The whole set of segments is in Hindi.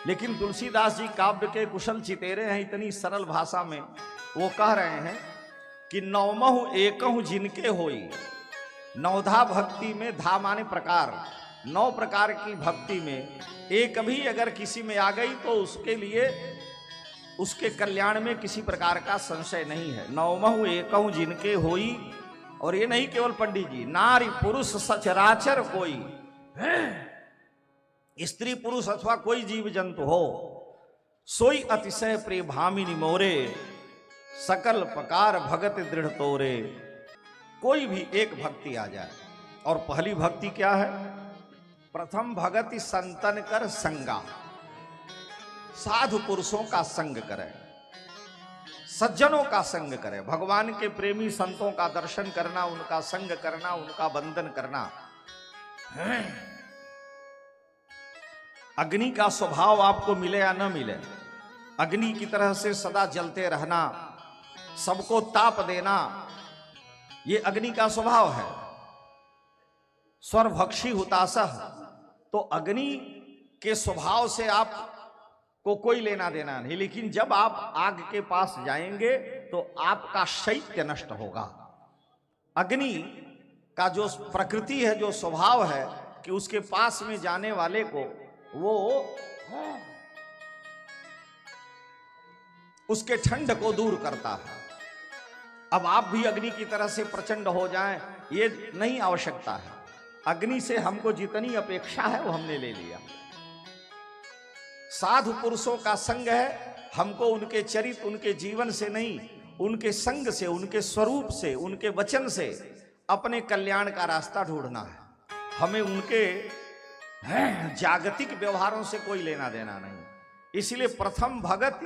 लेकिन तुलसीदास जी काव्य के कुशल चितेरे हैं, इतनी सरल भाषा में वो कह रहे हैं कि नवमहु एकहु जिनके होई। नवधा भक्ति में धा माने प्रकार, 9 प्रकार की भक्ति में एक भी अगर किसी में आ गई तो उसके लिए उसके कल्याण में किसी प्रकार का संशय नहीं है। नवमहु एकहु जिनके होई, और ये नहीं केवल पंडित जी, नारी पुरुष सचराचर कोई, स्त्री पुरुष अथवा कोई जीव जंतु हो, सोई अतिशय प्रिय भामिनी मोरे, सकल प्रकार भगत दृढ़ तोरे। कोई भी एक भक्ति आ जाए। और पहली भक्ति क्या है? प्रथम भगति संतन कर संगा, साधु पुरुषों का संग करे, सज्जनों का संग करे, भगवान के प्रेमी संतों का दर्शन करना, उनका संग करना, उनका वंदन करना। अग्नि का स्वभाव आपको मिले या न मिले, अग्नि की तरह से सदा जलते रहना, सबको ताप देना, ये अग्नि का स्वभाव है। स्वरभक्षी हुतासह, तो अग्नि के स्वभाव से आप को कोई लेना देना नहीं। लेकिन जब आप आग के पास जाएंगे तो आपका शैत्य नष्ट होगा। अग्नि का जो प्रकृति है, जो स्वभाव है कि उसके पास में जाने वाले को वो उसके ठंड को दूर करता है। अब आप भी अग्नि की तरह से प्रचंड हो जाएं, ये नहीं आवश्यकता है। अग्नि से हमको जितनी अपेक्षा है वो हमने ले लिया। साधु पुरुषों का संग है, हमको उनके चरित्र, उनके जीवन से नहीं, उनके संग से, उनके स्वरूप से, उनके वचन से अपने कल्याण का रास्ता ढूंढना है। हमें उनके जागतिक व्यवहारों से कोई लेना देना नहीं। इसलिए प्रथम भगत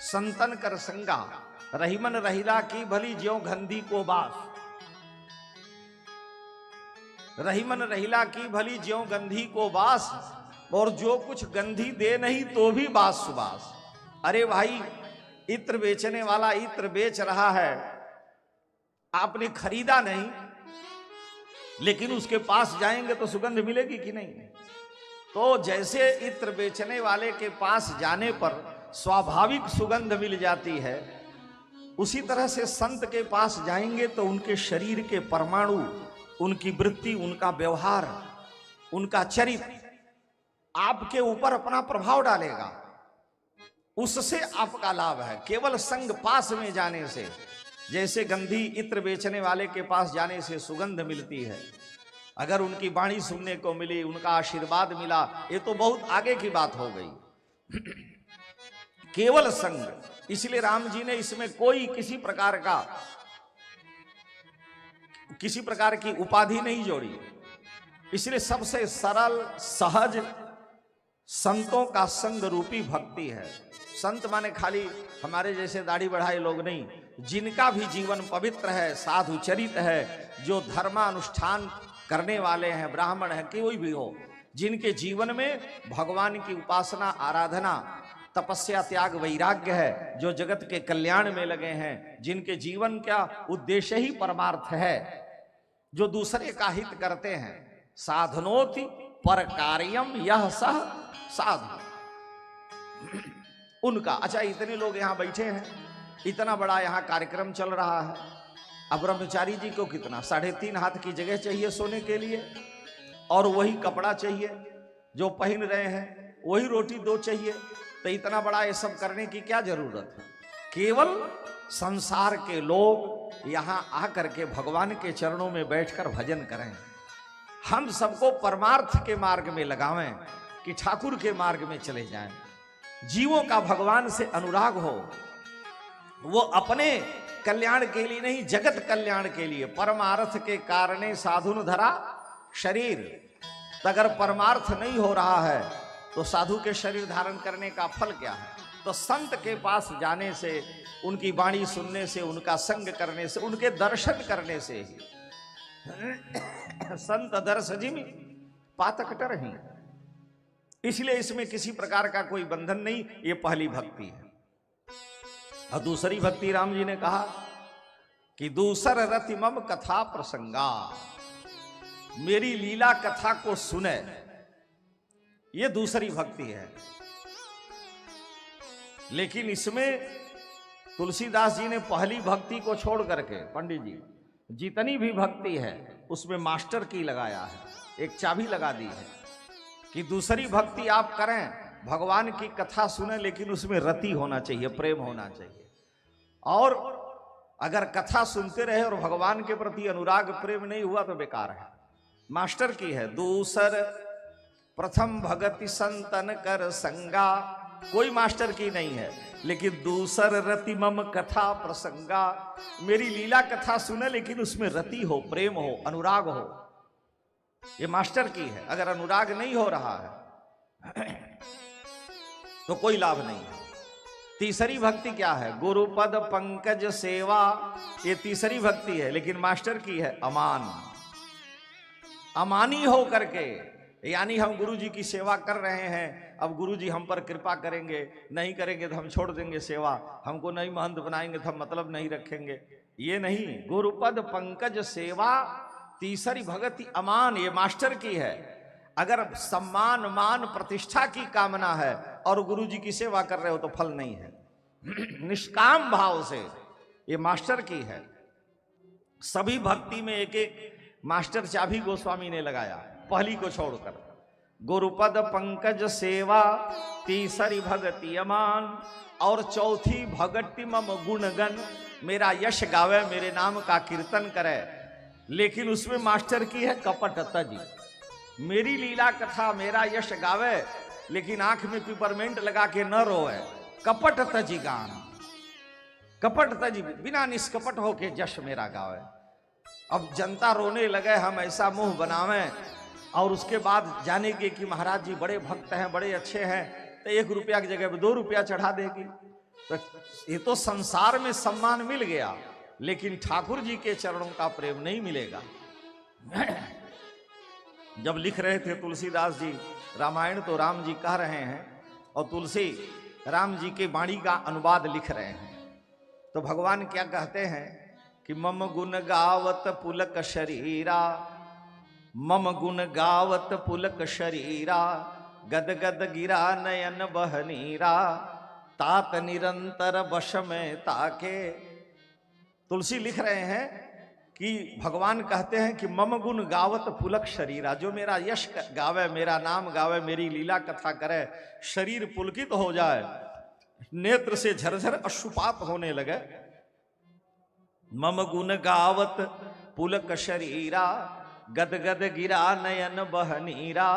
संतन कर संगा, रहीमन रहीला की भली ज्यों गंधी को बास, रहीमन रहीला की भली ज्यों गंधी को बास, और जो कुछ गंधी दे नहीं तो भी बास सुबास। अरे भाई, इत्र बेचने वाला इत्र बेच रहा है, आपने खरीदा नहीं, लेकिन उसके पास जाएंगे तो सुगंध मिलेगी कि नहीं? तो जैसे इत्र बेचने वाले के पास जाने पर स्वाभाविक सुगंध मिल जाती है, उसी तरह से संत के पास जाएंगे तो उनके शरीर के परमाणु, उनकी वृत्ति, उनका व्यवहार, उनका चरित्र आपके ऊपर अपना प्रभाव डालेगा। उससे आपका लाभ है। केवल संग पास में जाने से, जैसे गंधी इत्र बेचने वाले के पास जाने से सुगंध मिलती है, अगर उनकी वाणी सुनने को मिली, उनका आशीर्वाद मिला, ये तो बहुत आगे की बात हो गई। केवल संग। इसलिए राम जी ने इसमें कोई किसी प्रकार की उपाधि नहीं जोड़ी। इसलिए सबसे सरल सहज संतों का संग रूपी भक्ति है। संत माने खाली हमारे जैसे दाढ़ी बढ़ाए लोग नहीं, जिनका भी जीवन पवित्र है, साधु चरित है, जो धर्मानुष्ठान करने वाले हैं, ब्राह्मण है, कोई भी हो, जिनके जीवन में भगवान की उपासना, आराधना, तपस्या, त्याग, वैराग्य है, जो जगत के कल्याण में लगे हैं, जिनके जीवन का उद्देश्य ही परमार्थ है, जो दूसरे का हित करते हैं। साधनोति पर कार्यम यह सह साधु, उनका। अच्छा, इतने लोग यहां बैठे हैं, इतना बड़ा यहां कार्यक्रम चल रहा है। अब ब्रह्मचारी जी को कितना 3.5 हाथ की जगह चाहिए सोने के लिए, और वही कपड़ा चाहिए जो पहन रहे हैं, वही रोटी 2 चाहिए। तो इतना बड़ा ये सब करने की क्या जरूरत है? केवल संसार के लोग यहां आकर के भगवान के चरणों में बैठकर भजन करें। हम सबको परमार्थ के मार्ग में लगावें कि ठाकुर के मार्ग में चले जाएं। जीवों का भगवान से अनुराग हो, वो अपने कल्याण के लिए नहीं, जगत कल्याण के लिए। परमार्थ के कारणे साधुन धरा शरीर। तो अगर परमार्थ नहीं हो रहा है तो साधु के शरीर धारण करने का फल क्या है? तो संत के पास जाने से, उनकी वाणी सुनने से, उनका संग करने से, उनके दर्शन करने से ही संत दर्श जिमि पातकटर ही। इसलिए इसमें किसी प्रकार का कोई बंधन नहीं। ये पहली भक्ति है। और दूसरी भक्ति राम जी ने कहा कि दूसर रति मम कथा प्रसंगा, मेरी लीला कथा को सुने, ये दूसरी भक्ति है। लेकिन इसमें तुलसीदास जी ने पहली भक्ति को छोड़ करके, पंडित जी, जितनी भी भक्ति है उसमें मास्टर की लगाया है, एक चाबी लगा दी है कि दूसरी भक्ति आप करें, भगवान की कथा सुने, लेकिन उसमें रति होना चाहिए, प्रेम होना चाहिए। और अगर कथा सुनते रहे और भगवान के प्रति अनुराग प्रेम नहीं हुआ तो बेकार है। मास्टर की है, दूसर प्रथम भगति संतन कर संगा, कोई मास्टर की नहीं है, लेकिन दूसर रति मम कथा प्रसंगा, मेरी लीला कथा सुने लेकिन उसमें रति हो, प्रेम हो, अनुराग हो, ये मास्टर की है। अगर अनुराग नहीं हो रहा है तो कोई लाभ नहीं है। तीसरी भक्ति क्या है? गुरुपद पंकज सेवा, ये तीसरी भक्ति है, लेकिन मास्टर की है अमान, अमानी हो करके, यानी हम गुरु जी की सेवा कर रहे हैं, अब गुरु जी हम पर कृपा करेंगे, नहीं करेंगे तो हम छोड़ देंगे सेवा, हमको नहीं महंत बनाएंगे तो हम मतलब नहीं रखेंगे, ये नहीं। गुरुपद पंकज सेवा, तीसरी भक्ति अमान, ये मास्टर की है। अगर सम्मान मान प्रतिष्ठा की कामना है और गुरु जी की सेवा कर रहे हो तो फल नहीं है। निष्काम भाव से, ये मास्टर की है। सभी भक्ति में एक एक मास्टर चाबी गोस्वामी ने लगाया, पहली को छोड़कर। गुरुपद पंकज सेवा, तीसरी भक्ति अमान, और चौथी भक्ति मम गुणगन, मेरा यश गावे, मेरे नाम का कीर्तन करे, लेकिन उसमें मास्टर की है कपटता जी। मेरी लीला कथा मेरा यश गावे, लेकिन आंख में पिपरमेंट लगा के न रोए, कपट तजी गान, कपट तजी, बिना निष्कपट होके जश मेरा गावे। अब जनता रोने लगे, हम ऐसा मुंह बनावे, और उसके बाद जानेंगे कि महाराज जी बड़े भक्त हैं, बड़े अच्छे हैं, तो 1 रुपया की जगह 2 रुपया चढ़ा देगी। तो ये तो संसार में सम्मान मिल गया, लेकिन ठाकुर जी के चरणों का प्रेम नहीं मिलेगा। जब लिख रहे थे तुलसीदास जी रामायण, तो राम जी कह रहे हैं और तुलसी राम जी के वाणी का अनुवाद लिख रहे हैं। तो भगवान क्या कहते हैं कि मम गुण गावत पुलक शरीरा, मम गुण गावत पुलक शरीरा, गद गद गिरा नयन बहनीरा, तात निरंतर वश में ताके। तुलसी लिख रहे हैं कि भगवान कहते हैं कि मम गुण गावत पुलक शरीरा, जो मेरा यश गावे, मेरा नाम गावे, मेरी लीला कथा करे, शरीर पुलकित हो जाए, नेत्र से झरझर अश्रुपात होने लगे। मम गुण गावत पुलक शरीरा, गद गद गिरा नयन बहनीरा।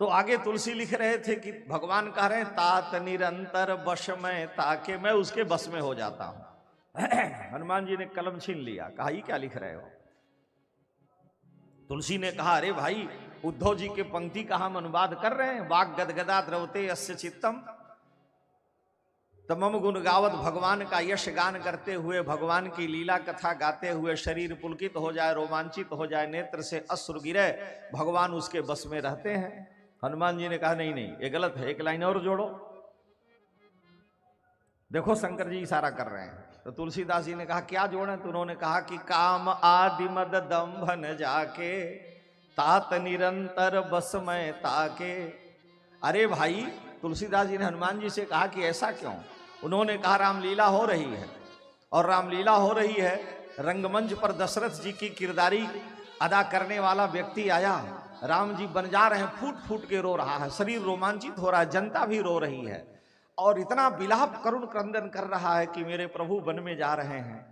तो आगे तुलसी लिख रहे थे कि भगवान कह रहे हैं तात निरंतर वश में ताके, मैं उसके बस में हो जाता हूं। हनुमान जी ने कलम छीन लिया, कहा ये क्या लिख रहे हो? तुलसी ने कहा अरे भाई, उद्धव जी के पंक्ति का हम अनुवाद कर रहे हैं, वाग गदगदा द्रवते अस्य चित्तम। तमम गुण गावत, भगवान का यश गान करते हुए, भगवान की लीला कथा गाते हुए शरीर पुलकित हो जाए, रोमांचित हो जाए, नेत्र से अश्रु गिरे, भगवान उसके बस में रहते हैं। हनुमान जी ने कहा नहीं नहीं, ये गलत है, एक लाइन और जोड़ो। देखो शंकर जी इशारा कर रहे हैं। तो तुलसीदास जी ने कहा क्या जोड़ें? तो उन्होंने कहा कि काम आदि मद दंभ न जाके, तात निरंतर बस में ताके। अरे भाई, तुलसीदास जी ने हनुमान जी से कहा कि ऐसा क्यों? उन्होंने कहा रामलीला हो रही है, और रामलीला हो रही है, रंगमंच पर दशरथ जी की किरदारी अदा करने वाला व्यक्ति आया, राम जी बन जा रहे हैं, फूट फूट के रो रहा है, शरीर रोमांचित हो रहा है, जनता भी रो रही है, और इतना विलाप करुण क्रंदन कर रहा है कि मेरे प्रभु वन में जा रहे हैं।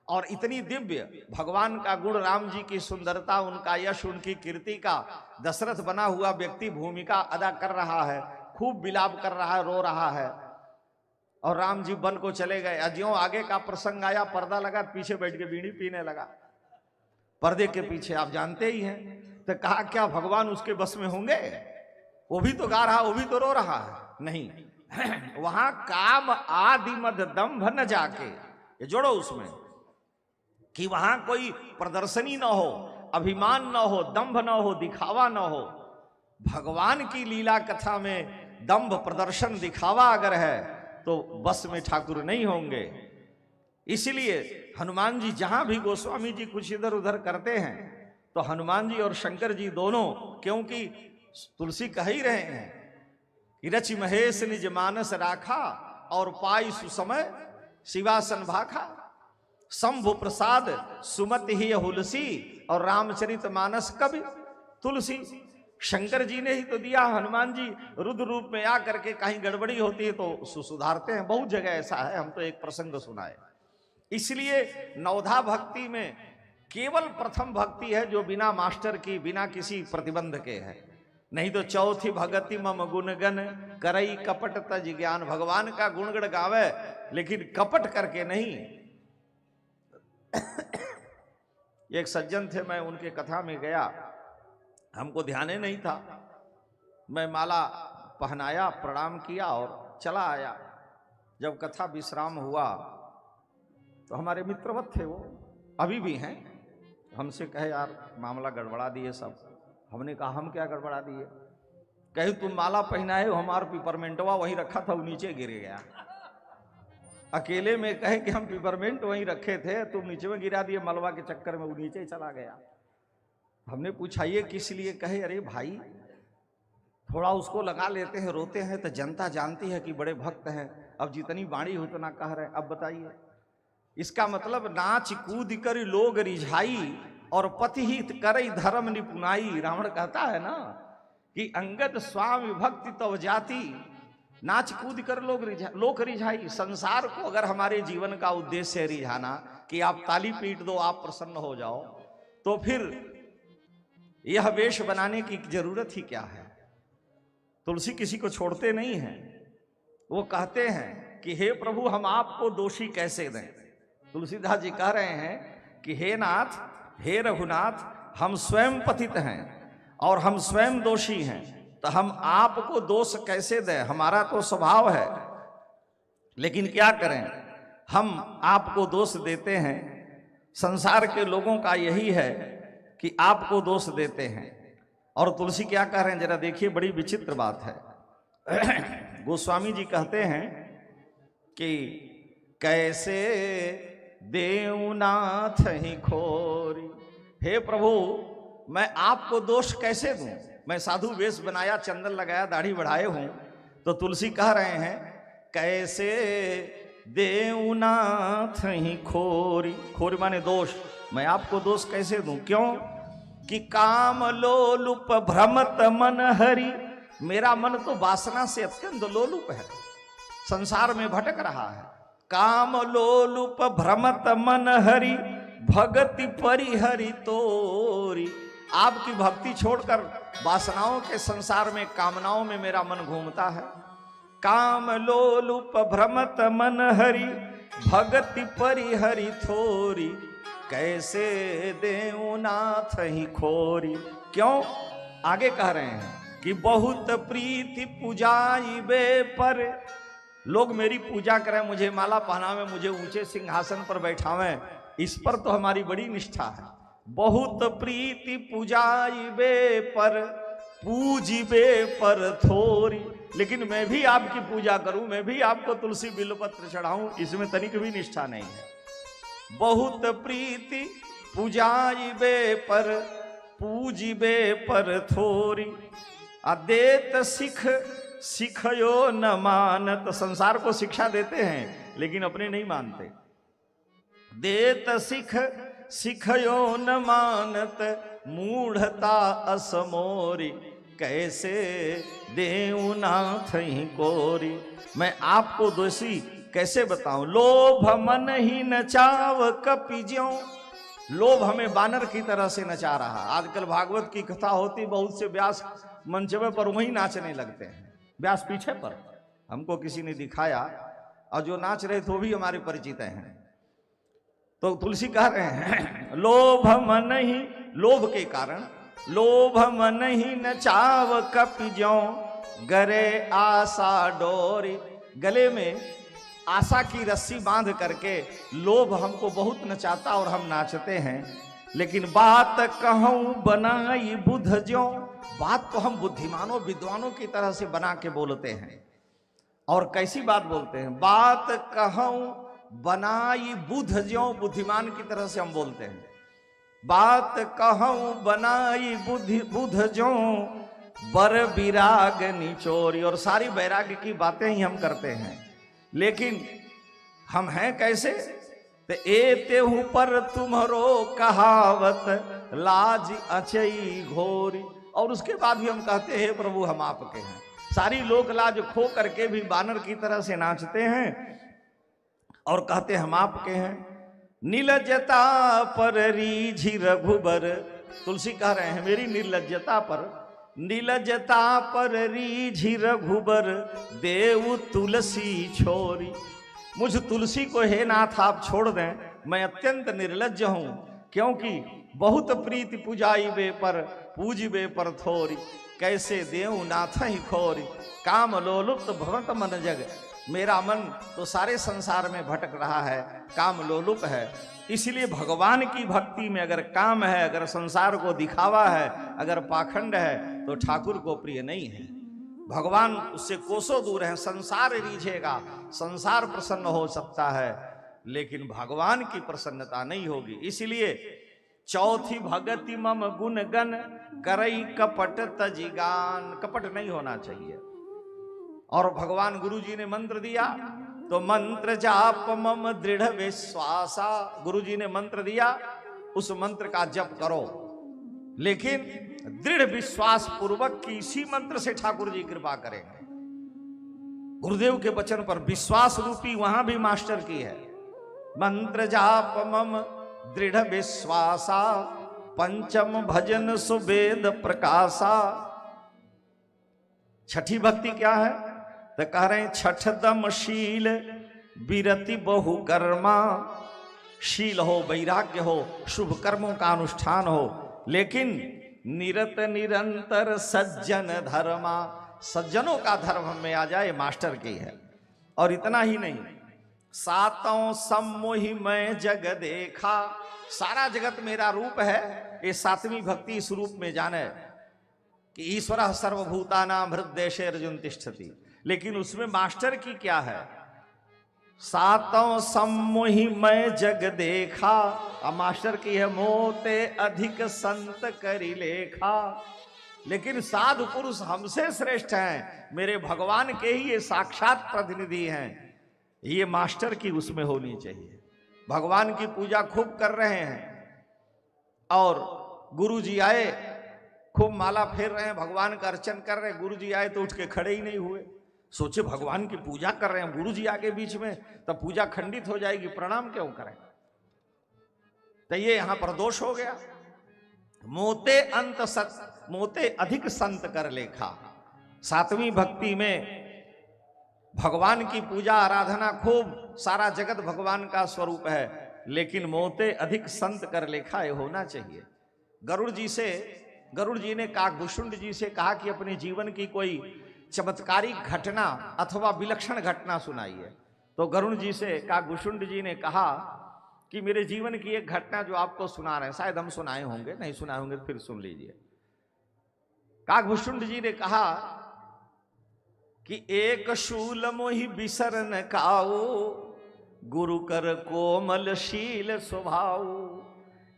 और इतनी दिव्य भगवान का गुण, राम जी की सुंदरता, उनका यश, उनकी कीर्ति का दशरथ बना हुआ व्यक्ति भूमिका अदा कर रहा है, खूब विलाप कर रहा है, रो रहा है। और राम जी वन को चले गए। अज्यों आगे का प्रसंग आया, पर्दा लगा, पीछे बैठ के बीड़ी पीने लगा, पर्दे के पीछे, आप जानते ही हैं। तो कहा क्या भगवान उसके बस में होंगे? वो भी तो गा रहा, वो भी तो रो रहा है। नहीं, वहां काम आदि मद दंभ न जाके, ये जोड़ो उसमें, कि वहां कोई प्रदर्शनी ना हो, अभिमान ना हो, दंभ ना हो, दिखावा ना हो। भगवान की लीला कथा में दंभ, प्रदर्शन, दिखावा अगर है तो बस में ठाकुर नहीं होंगे। इसलिए हनुमान जी जहां भी गोस्वामी जी कुछ इधर उधर करते हैं तो हनुमान जी और शंकर जी दोनों, क्योंकि तुलसी कह ही रहे हैं रचि महेश निज मानस राखा और पाई सुसमय शिवासन भाखा। शंभु प्रसाद सुमति ही हुलसी और रामचरित मानस कवि तुलसी। शंकर जी ने ही तो दिया, हनुमान जी रुद्र रूप में आकर के कहीं गड़बड़ी होती है तो सुधारते हैं। बहुत जगह ऐसा है, हम तो एक प्रसंग सुनाए। इसलिए नवधा भक्ति में केवल प्रथम भक्ति है जो बिना मास्टर की, बिना किसी प्रतिबंध के है। नहीं तो चौथी भगति मम गुणगन करई कपट तज ज्ञान। भगवान का गुणगण गावे लेकिन कपट करके नहीं। एक सज्जन थे, मैं उनके कथा में गया, हमको ध्यान ही नहीं था। मैं माला पहनाया, प्रणाम किया और चला आया। जब कथा विश्राम हुआ तो हमारे मित्रवत थे, वो अभी भी हैं, हमसे कहे यार मामला गड़बड़ा दिए सब। हमने कहा हम क्या गड़बड़ा दिए? कहे तुम माला पहनाए हो, हमारा पिपरमेंटवा वहीं रखा था, वो नीचे गिर गया। अकेले में कहे कि हम पिपरमेंट वहीं रखे थे, तुम नीचे में गिरा दिए, मलबा के चक्कर में वो नीचे ही चला गया। हमने पूछा ये किस लिए? कहे अरे भाई थोड़ा उसको लगा लेते हैं, रोते हैं तो जनता जानती है कि बड़े भक्त हैं। अब जितनी बाणी हो उतना कह रहे हैं। अब बताइए, इसका मतलब नाच कूद कर लोग रिझाई और पतिहित करई धर्म निपुनाई। रावण कहता है ना कि अंगद स्वामी भक्ति तव जाति, नाच कूद कर लोग रिझाई। संसार को अगर हमारे जीवन का उद्देश्य है रिझाना कि आप ताली पीट दो, आप प्रसन्न हो जाओ, तो फिर यह वेश बनाने की जरूरत ही क्या है? तुलसी किसी को छोड़ते नहीं हैं। वो कहते हैं कि हे प्रभु हम आपको दोषी कैसे दें। तुलसीदास जी कह रहे हैं कि हे नाथ, हे रघुनाथ, हम स्वयं पतित हैं और हम स्वयं दोषी हैं, तो हम आपको दोष कैसे दें? हमारा तो स्वभाव है, लेकिन क्या करें, हम आपको दोष देते हैं। संसार के लोगों का यही है कि आपको दोष देते हैं। और तुलसी क्या कह रहे हैं जरा देखिए, बड़ी विचित्र बात है। गोस्वामी जी कहते हैं कि कैसे देवनाथ ही खोरी। हे प्रभु मैं आपको दोष कैसे दूं? मैं साधु वेश बनाया, चंदन लगाया, दाढ़ी बढ़ाए हूं, तो तुलसी कह रहे हैं कैसे देवनाथ ही खोरी। खोरी माने दोष। मैं आपको दोष कैसे दूं? क्यों कि काम लोलुप भ्रमत मन हरि। मेरा मन तो वासना से अत्यंत लोलुप है, संसार में भटक रहा है। काम लोलुप भ्रमत मन हरि भगति परिहरि तोरी। आपकी भक्ति छोड़कर वासनाओं के संसार में, कामनाओं में मेरा मन घूमता है। काम लोलुप भ्रमत मन हरि भगति परिहरि थोरी। कैसे देवनाथ ही खोरी। क्यों? आगे कह रहे हैं कि बहुत प्रीति पूजाई बे पर। लोग मेरी पूजा करें, मुझे माला पहनावे, मुझे ऊंचे सिंहासन पर बैठावें, इस पर तो हमारी बड़ी निष्ठा है। बहुत प्रीति पूजाई बे पर पूजिबे पर थोरी। लेकिन मैं भी आपकी पूजा करूं, मैं भी आपको तुलसी बिल्वपत्र चढ़ाऊं, इसमें तनिक भी निष्ठा नहीं है। बहुत प्रीति पूजाइबे पर पूजिबे पर थोरी। अदेत सिखयो न मानत। संसार को शिक्षा देते हैं लेकिन अपने नहीं मानते। देत सिखयो न मानत मूढ़ता असमोरी। कैसे देवनाथ ही कोरी। मैं आपको दोषी कैसे बताऊं? लोभ मन ही नचाव कपि ज्यों। लोभ हमें बानर की तरह से नचा रहा। आजकल भागवत की कथा होती, बहुत से व्यास मंचवे पर वहीं नाचने लगते हैं, व्यास पीछे पर। हमको किसी ने दिखाया और जो नाच रहे थे वो भी हमारे परिचित हैं। तो तुलसी कह रहे हैं लोभ मन ही, लोभ के कारण लोभ मन ही नचाव कपि ज्यों गरे आशा डोरी। गले में आशा की रस्सी बांध करके लोभ हमको बहुत नचाता और हम नाचते हैं। लेकिन बात कहूं बनाई बुध ज्यों। बात तो हम बुद्धिमानों विद्वानों की तरह से बना के बोलते हैं। और कैसी बात बोलते हैं? बात कहूं बनाई बुध ज्यों। बुद्धिमान की तरह से हम बोलते हैं। बात कहूं बनाई बुध ज्यों बर विराग निचोरी। और सारी वैराग्य की बातें ही हम करते हैं, लेकिन हम हैं कैसे? ते एते हूं पर तुम्हारो कहावत लाज अचई घोरी। और उसके बाद भी हम कहते हैं प्रभु हम आपके हैं। सारी लोक लाज खो करके भी बानर की तरह से नाचते हैं और कहते हम आपके हैं। नीलजता पर रीझी रघुबर, तुलसी कह रहे हैं मेरी निर्लज्जता पर, नीलजता पर रीझी रघुबर देव तुलसी छोरी। मुझ तुलसी को हे नाथ आप छोड़ दें, मैं अत्यंत निर्लज्ज हूं, क्योंकि बहुत प्रीति पूजाई बे पर पूजबे पर थोरी। कैसे देव नाथ ही खोरी, काम लोलुप्त भवत मन जग। मेरा मन तो सारे संसार में भटक रहा है, काम लोलुप है। इसलिए भगवान की भक्ति में अगर काम है, अगर संसार को दिखावा है, अगर पाखंड है, तो ठाकुर को प्रिय नहीं है। भगवान उससे कोसों दूर है। संसार रीझेगा, संसार प्रसन्न हो सकता है, लेकिन भगवान की प्रसन्नता नहीं होगी। इसलिए चौथी भगति मम गुण गण करई कपट तजिगान। कपट नहीं होना चाहिए। और भगवान गुरु जी ने मंत्र दिया, तो मंत्र जाप मम दृढ़ विश्वासा। गुरु जी ने मंत्र दिया, उस मंत्र का जप करो, लेकिन दृढ़ विश्वास पूर्वक की इसी मंत्र से ठाकुर जी कृपा करेंगे। गुरुदेव के वचन पर विश्वास रूपी वहां भी मास्टर की है। मंत्र जाप मम दृढ़ विश्वासा पंचम भजन सुवेद प्रकाशा। छठी भक्ति क्या है? तो कह रहे हैं छठ दम शील विरति बहु कर्मा। शील हो, वैराग्य हो, शुभ कर्मों का अनुष्ठान हो, लेकिन निरत निरंतर सज्जन धर्मा। सज्जनों का धर्म में आ जाए, मास्टर की है। और इतना ही नहीं, सातों सम्मोहि मैं जग देखा। सारा जगत मेरा रूप है। ये सातवीं भक्ति इस रूप में जाने कि ईश्वर सर्वभूतानां हृदय अर्जुन तिष्ठति। लेकिन उसमें मास्टर की क्या है? सातों सम्मोहि मैं जग देखा। अब मास्टर की है मोते अधिक संत करी लेखा। लेकिन साधु पुरुष हमसे श्रेष्ठ हैं, मेरे भगवान के ही ये साक्षात प्रतिनिधि हैं। ये मास्टर की उसमें होनी चाहिए। भगवान की पूजा खूब कर रहे हैं और गुरु जी आए, खूब माला फेर रहे हैं, भगवान का अर्चन कर रहे हैं। गुरु जी आए तो उठ के खड़े ही नहीं हुए। सोचे भगवान की पूजा कर रहे हैं, गुरु जी आके बीच में, तब पूजा खंडित हो जाएगी, प्रणाम क्यों करें? तो ये यहां पर दोष हो गया। मोते अंत सत मोते अधिक संत कर लेखा। सातवीं भक्ति में भगवान की पूजा आराधना खूब, सारा जगत भगवान का स्वरूप है, लेकिन मोते अधिक संत कर लेखा ये होना चाहिए। गरुड़ जी ने काकभूषुंड जी से कहा कि अपने जीवन की कोई चमत्कारिक घटना अथवा विलक्षण घटना सुनाइए। तो गरुड़ जी से काकभूषुंड जी ने कहा कि मेरे जीवन की एक घटना जो आपको सुना रहे हैं, शायद हम सुनाए होंगे, नहीं सुनाए होंगे फिर सुन लीजिए। काकभूषुंड जी ने कहा कि एक शूल मोहि बिसरन काओ गुरु कर कोमल शील स्वभाव।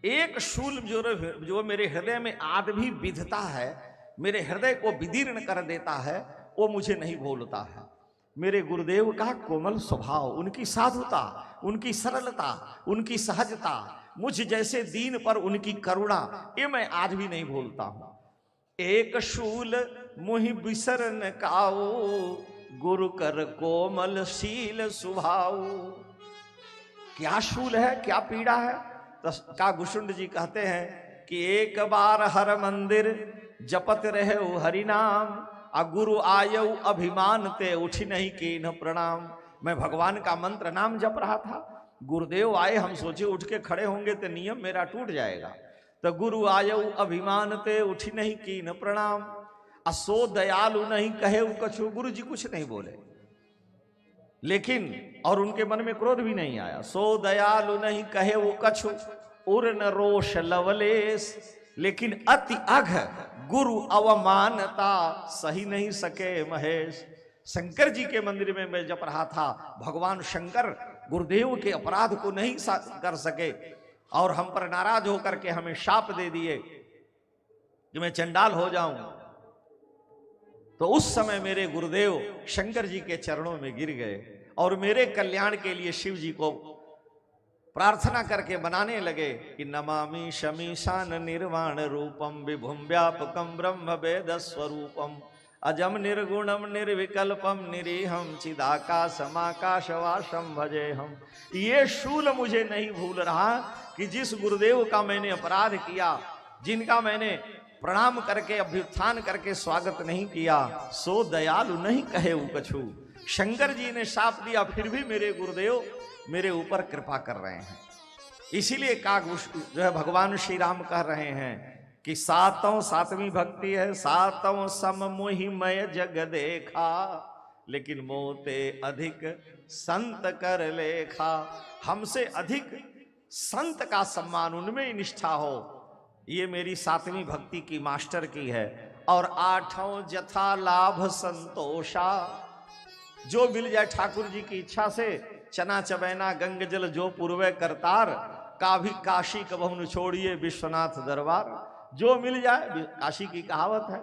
एक शूल जो मेरे हृदय में आज भी विधता है, मेरे हृदय को विदीर्ण कर देता है, वो मुझे नहीं भूलता है। मेरे गुरुदेव का कोमल स्वभाव, उनकी साधुता, उनकी सरलता, उनकी सहजता, मुझ जैसे दीन पर उनकी करुणा, ये मैं आज भी नहीं भूलता हूं। एक शूल मुहि बिसरन काओ गुरु कर कोमल शील स्वभाव। क्या शूल है, क्या पीड़ा है? तो काकभूषुंड जी कहते हैं कि एक बार हर मंदिर जपत रहे हरि नाम, आ गुरु आयु अभिमान ते उठी नहीं कीन्ह प्रणाम। मैं भगवान का मंत्र नाम जप रहा था, गुरुदेव आए, हम सोचे उठ के खड़े होंगे तो नियम मेरा टूट जाएगा। तो गुरु आयु अभिमान ते उठी नहीं कीन्ह प्रणाम। असो दयालु नहीं कहे कछु। गुरु जी कुछ नहीं बोले, लेकिन और उनके मन में क्रोध भी नहीं आया। सो दयालु नहीं कहे वो कछु उर न रोष लवलेश, लेकिन अति अघ गुरु अवमानता सही नहीं सके महेश। शंकर जी के मंदिर में मैं जप रहा था, भगवान शंकर गुरुदेव के अपराध को नहीं कर सके और हम पर नाराज होकर के हमें शाप दे दिए कि मैं चंडाल हो जाऊं। तो उस समय मेरे गुरुदेव शंकर जी के चरणों में गिर गए और मेरे कल्याण के लिए शिव जी को प्रार्थना करके बनाने लगे कि नमामि शमीशान निर्वाण रूपम विभुम व्यापकम ब्रह्म वेद स्वरूपम अजम निर्गुणम निर्विकल्पम निरीहम चिदाकाशमाकाशवासम भजे हम। ये शूल मुझे नहीं भूल रहा कि जिस गुरुदेव का मैंने अपराध किया, जिनका मैंने प्रणाम करके अभ्युत्थान करके स्वागत नहीं किया, सो दयालु नहीं कहे कछु। शंकर जी ने शाप दिया, फिर भी मेरे गुरुदेव मेरे ऊपर कृपा कर रहे हैं। इसीलिए जो है भगवान श्री राम कह रहे हैं कि सातवीं भक्ति है, सातों सम मोहिमय जग देखा, लेकिन मोते अधिक संत कर लेखा। हमसे अधिक संत का सम्मान, उनमें निष्ठा हो, ये मेरी सातवीं भक्ति की मास्टर की है। और आठों जथा लाभ संतोषा, जो मिल जाए ठाकुर जी की इच्छा से, चना चबैना गंग जल जो पूर्वे करतार, काभी काशी कबहुन छोड़िए विश्वनाथ दरबार। जो मिल जाए, काशी की कहावत है,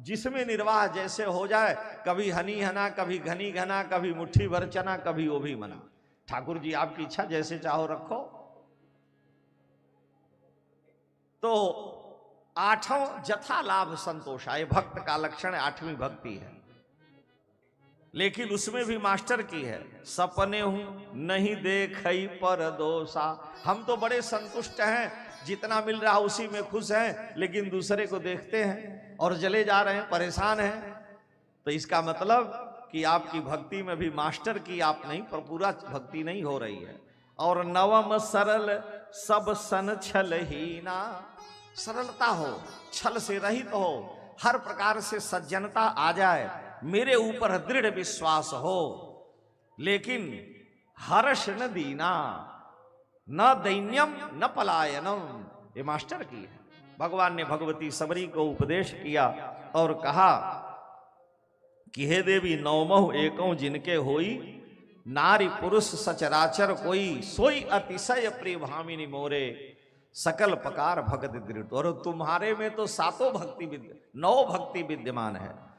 जिसमें निर्वाह जैसे हो जाए, कभी हनी हना, कभी घनी घना, कभी मुट्ठी भर चना, कभी वो भी मना। ठाकुर जी आपकी इच्छा जैसे चाहो रखो। तो आठों जथा लाभ संतोषा, ये भक्त का लक्षण है, आठवीं भक्ति है। लेकिन उसमें भी मास्टर की है, सपने हूं नहीं देखई पर दोषा। हम तो बड़े संतुष्ट हैं, जितना मिल रहा उसी में खुश हैं, लेकिन दूसरे को देखते हैं और जले जा रहे हैं, परेशान हैं। तो इसका मतलब कि आपकी भक्ति में भी मास्टर की आप नहीं, पर पूरा भक्ति नहीं हो रही है। और नवम सरल सब सन छल ही ना, सरलता हो, छल से रहित हो, हर प्रकार से सज्जनता आ जाए, मेरे ऊपर दृढ़ विश्वास हो, लेकिन हर्ष न दीना, न दैन्यम न पलायनम, ये मास्टर की है। भगवान ने भगवती सबरी को उपदेश किया और कहा कि हे देवी, नौमहु एकौ जिनके होई, नारी पुरुष सचराचर कोई, सोई अतिशय प्रिय भामिनी मोरे, सकल प्रकार भगत दृढ़। और तुम्हारे में तो 9 भक्ति विद्यमान है।